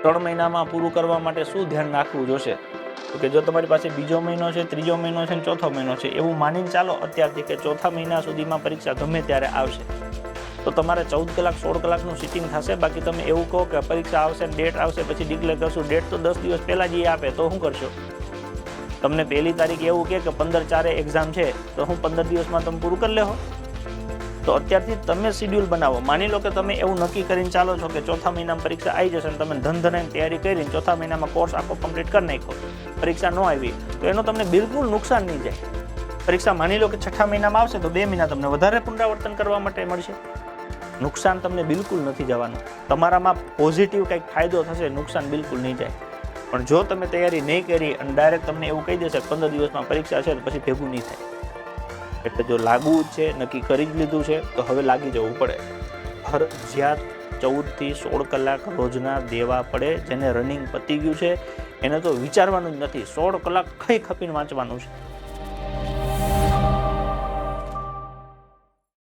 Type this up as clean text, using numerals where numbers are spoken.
3 મહિનામાં પૂરું કરવા માટે શું ધ્યાન રાખવું જોશે? તો કે જો તમારી પાસે બીજો મહિનો છે, ત્રીજો મહિનો છે અને ચોથો મહિનો છે, એવું માનીને ચાલો અત્યારથી કે ચોથા મહિના સુધીમાં પરીક્ષા ગમે ત્યારે આવશે, તો તમારે 14 કલાક 16 કલાકનું સિટિંગ થશે. બાકી તમે એવું કહો કે પરીક્ષા આવશે, ડેટ આવશે, પછી ડિક્લેર કરશું, ડેટ તો 10 દિવસ પહેલાં જ એ આપે, તો શું કરશો? તમને પહેલી તારીખ એવું કે 15/4 એક્ઝામ છે, તો હું 15 દિવસમાં તમે પૂરું કરી લેહો? તો અત્યારથી તમે શિડ્યુલ બનાવો. માની લો કે તમે એવું નક્કી કરીને ચાલો છો કે ચોથા મહિનામાં પરીક્ષા આવી જશે અને તમે ધન તૈયારી કરીને ચોથા મહિનામાં કોર્સ આખો કમ્પ્લીટ કરી નાખો, પરીક્ષા ન આવી તો એનો તમને બિલકુલ નુકસાન નહીં જાય. પરીક્ષા માની લો કે છઠ્ઠા મહિનામાં આવશે તો 2 મહિના તમને વધારે પુનરાવર્તન કરવા માટે મળશે. નુકસાન તમને બિલકુલ નથી જવાનું. તમારામાં પોઝિટિવ કંઈક ફાયદો થશે, નુકસાન બિલકુલ નહીં જાય. પણ જો તમે તૈયારી નહીં કરી અને ડાયરેક્ટ તમને એવું કહી દેશે 15 દિવસમાં પરીક્ષા છે, તો પછી ભેગું નહીં થાય. એટલે જો લાગવું જ છે, નક્કી કરી જ લીધું છે, તો હવે લાગી જવું પડે. ફરજિયાત 14 થી 16 કલાક રોજના દેવા પડે. જેને રનિંગ પતી ગયું છે એને તો વિચારવાનું જ નથી, 16 કલાક ખઈ ખપીને વાંચવાનું છે.